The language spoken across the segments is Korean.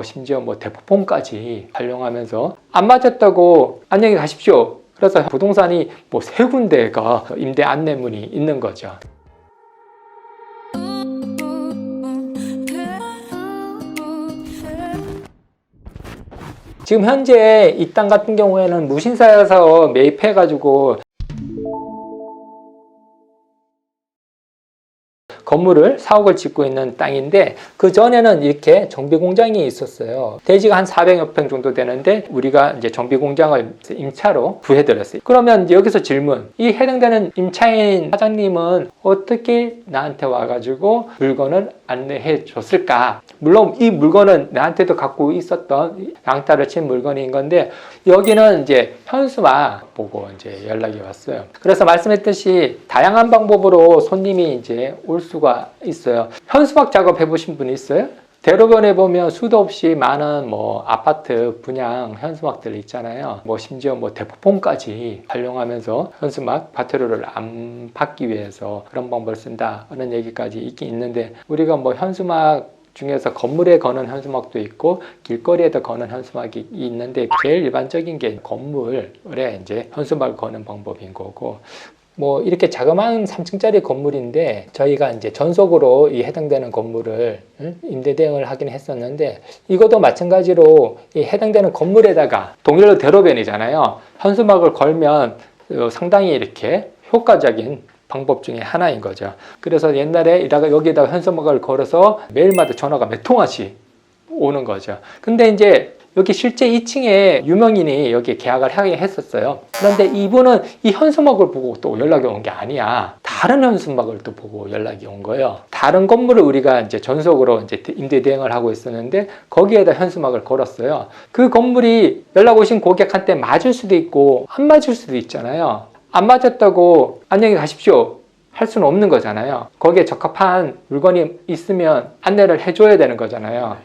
심지어 뭐 대포폰까지 활용하면서 안 맞았다고 안녕히 가십시오. 그래서 부동산이 뭐 세 군데가 임대 안내문이 있는 거죠. 지금 현재 이 땅 같은 경우에는 무신사여서 매입해가지고 건물을 4억을 짓고 있는 땅인데, 그 전에는 이렇게 정비 공장이 있었어요. 대지가 한 400여 평 정도 되는데 우리가 이제 정비 공장을 임차로 구해드렸어요. 그러면 여기서 질문, 이 해당되는 임차인 사장님은 어떻게 나한테 와가지고 물건을 안내해 줬을까? 물론 이 물건은 나한테도 갖고 있었던 양타를 친 물건인 건데, 여기는 이제 현수막 보고 이제 연락이 왔어요. 그래서 말씀했듯이 다양한 방법으로 손님이 이제 올 수가 있어요. 현수막 작업 해보신 분 있어요? 대로변에 보면 수도 없이 많은 뭐 아파트 분양 현수막들 있잖아요. 뭐 심지어 뭐 대포폰까지 활용하면서 현수막 과태료를 안 받기 위해서 그런 방법을 쓴다 하는 얘기까지 있긴 있는데, 우리가 뭐 현수막 중에서 건물에 거는 현수막도 있고 길거리에다 거는 현수막이 있는데, 제일 일반적인 게 건물에 이제 현수막을 거는 방법인 거고, 뭐 이렇게 자그마한 3층짜리 건물인데 저희가 이제 전속으로 이 해당되는 건물을 임대 대행을 하긴 했었는데, 이것도 마찬가지로 이 해당되는 건물에다가 동일로 대로변이잖아요. 현수막을 걸면 상당히 이렇게 효과적인 방법 중에 하나인 거죠. 그래서 옛날에 여기에다가 현수막을 걸어서 매일마다 전화가 몇 통화씩 오는 거죠. 근데 이제 여기 실제 2층에 유명인이 여기 계약을 하게 했었어요. 그런데 이분은 이 현수막을 보고 또 연락이 온 게 아니야. 다른 현수막을 또 보고 연락이 온 거예요. 다른 건물을 우리가 이제 전속으로 이제 임대 대행을 하고 있었는데 거기에다 현수막을 걸었어요. 그 건물이 연락 오신 고객한테 맞을 수도 있고 안 맞을 수도 있잖아요. 안 맞았다고 안녕히 가십시오 할 수는 없는 거잖아요. 거기에 적합한 물건이 있으면 안내를 해줘야 되는 거잖아요.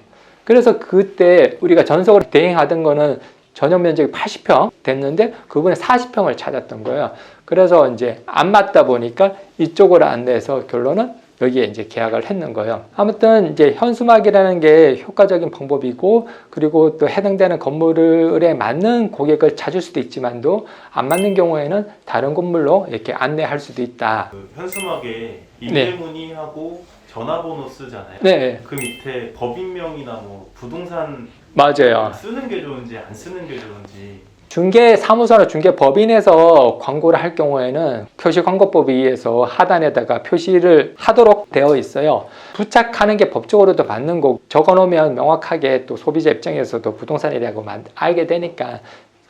그래서 그때 우리가 전속으로 대행하던 거는 전용 면적이 80평 됐는데 그분이 40평을 찾았던 거예요. 그래서 이제 안 맞다 보니까 이쪽으로 안내해서 결론은 여기에 이제 계약을 했는 거예요. 아무튼 이제 현수막이라는 게 효과적인 방법이고, 그리고 또 해당되는 건물에 맞는 고객을 찾을 수도 있지만도 안 맞는 경우에는 다른 건물로 이렇게 안내할 수도 있다. 그 현수막에 임대 문의하고 전화번호 쓰잖아요. 네. 그 밑에 법인명이나 뭐 부동산 맞아요. 쓰는 게 좋은지 안 쓰는 게 좋은지. 중개사무소나 중개법인에서 광고를 할 경우에는 표시광고법에 의해서 하단에다가 표시를 하도록 되어 있어요. 부착하는 게 법적으로도 맞는 거고, 적어놓으면 명확하게 또 소비자 입장에서도 부동산이라고 알게 되니까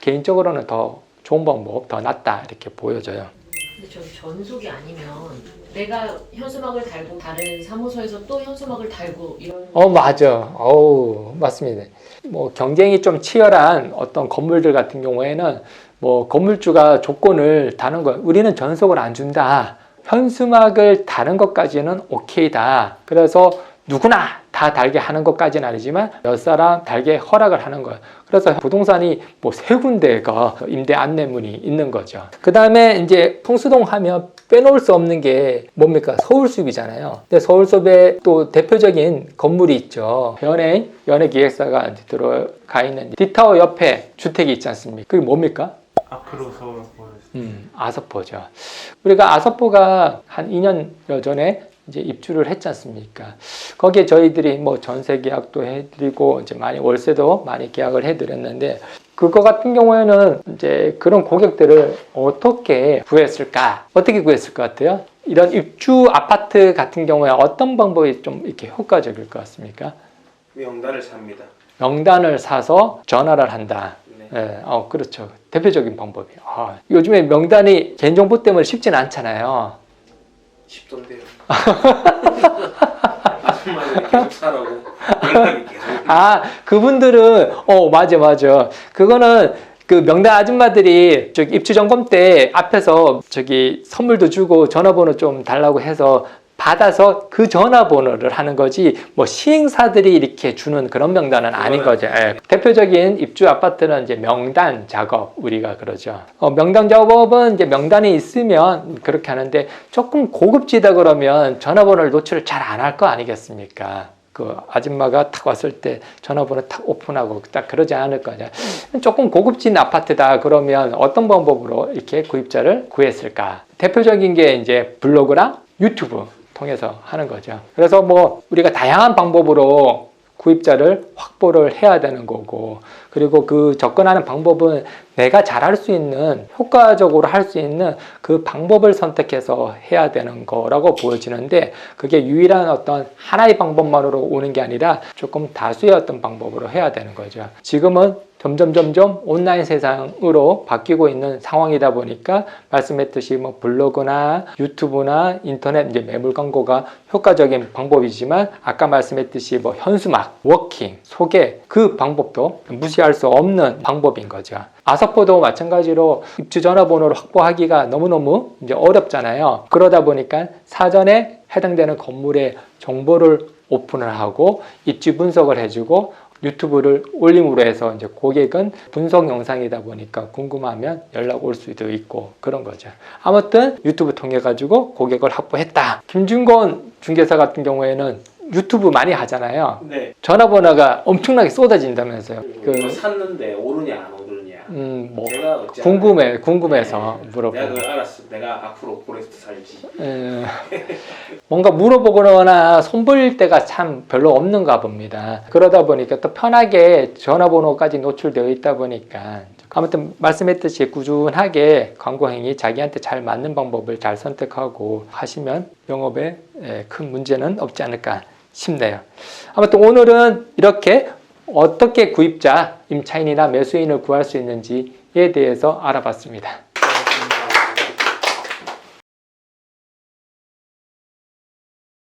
개인적으로는 더 좋은 방법, 더 낫다 이렇게 보여져요. 근데 저기 전속이 아니면 내가 현수막을 달고 다른 사무소에서 또 현수막을 달고 이런. 맞아. 맞습니다. 뭐 경쟁이 좀 치열한 어떤 건물들 같은 경우에는 뭐 건물주가 조건을 다는 거, 우리는 전속을 안 준다, 현수막을 다는 것까지는 오케이다, 그래서 누구나 다 달게 하는 것까지는 아니지만 몇 사람 달게 허락을 하는 거예요. 그래서 부동산이 뭐 세 군데가 임대 안내문이 있는 거죠. 그 다음에 이제 통수동 하면 빼놓을 수 없는 게 뭡니까? 서울숲이잖아요. 근데 서울숲에 또 대표적인 건물이 있죠. 연예기획사가 들어가 있는 디타워 옆에 주택이 있지 않습니까? 그게 뭡니까? 아크로 서울 보였습니다. 아서포죠. 우리가 아서포가 한 2년 전에 이제 입주를 했지 않습니까? 거기에 저희들이 뭐 전세 계약도 해드리고 이제 많이 월세도 많이 계약을 해드렸는데, 그거 같은 경우에는 이제 그런 고객들을 어떻게 구했을까? 어떻게 구했을 것 같아요? 이런 입주 아파트 같은 경우에 어떤 방법이 좀 이렇게 효과적일 것 같습니까? 명단을 삽니다. 명단을 사서 전화를 한다. 네, 그렇죠. 대표적인 방법이에요. 요즘에 명단이 개인정보 때문에 쉽진 않잖아요. 쉽던데요. 아줌마들이 계속 사라고 연락이 계속. 그분들은 맞아. 그거는 그 명단 아줌마들이 저기 입주 점검 때 앞에서 저기 선물도 주고 전화번호 좀 달라고 해서 받아서 그 전화번호를 하는 거지, 뭐 시행사들이 이렇게 주는 그런 명단은 아닌 거죠. 대표적인 입주 아파트는 이제 명단 작업, 우리가 그러죠. 명단 작업은 이제 명단이 있으면 그렇게 하는데, 조금 고급지다 그러면 전화번호를 노출을 잘 안 할 거 아니겠습니까? 그 아줌마가 탁 왔을 때 전화번호 탁 오픈하고 딱 그러지 않을 거냐. 조금 고급진 아파트다 그러면 어떤 방법으로 이렇게 구입자를 구했을까? 대표적인 게 이제 블로그랑 유튜브 통해서 하는 거죠. 그래서 뭐 우리가 다양한 방법으로 구입자를 확보를 해야 되는 거고, 그리고 그 접근하는 방법은 내가 잘할 수 있는, 효과적으로 할 수 있는 그 방법을 선택해서 해야 되는 거라고 보여지는데, 그게 유일한 어떤 하나의 방법만으로 오는 게 아니라 조금 다수의 어떤 방법으로 해야 되는 거죠. 지금은 점점 온라인 세상으로 바뀌고 있는 상황이다 보니까 말씀했듯이 뭐 블로그나 유튜브나 인터넷 이제 매물 광고가 효과적인 방법이지만, 아까 말씀했듯이 뭐 현수막, 워킹, 소개, 그 방법도 무시할 수 없는 방법인 거죠. 아사포도 마찬가지로 입주 전화번호를 확보하기가 너무너무 이제 어렵잖아요. 그러다 보니까 사전에 해당되는 건물의 정보를 오픈을 하고 입지 분석을 해주고 유튜브를 올림으로 해서 이제 고객은 분석 영상이다 보니까 궁금하면 연락 올 수도 있고 그런 거죠. 아무튼 유튜브 통해 가지고 고객을 확보했다. 김준건 중개사 같은 경우에는 유튜브 많이 하잖아요. 네. 전화번호가 엄청나게 쏟아진다면서요. 그 샀는데 오르냐 안 오르냐. 뭐 제가 어찌 궁금해서 네. 물어보고. 내가 그걸 알았어. 내가 앞으로 포레스트 살지. 뭔가 물어보거나 손볼 때가 참 별로 없는가 봅니다. 그러다 보니까 또 편하게 전화번호까지 노출되어 있다 보니까, 아무튼 말씀했듯이 꾸준하게 광고 행위 자기한테 잘 맞는 방법을 잘 선택하고 하시면 영업에 큰 문제는 없지 않을까 싶네요. 아무튼 오늘은 이렇게 어떻게 구입자, 임차인이나 매수인을 구할 수 있는지에 대해서 알아봤습니다.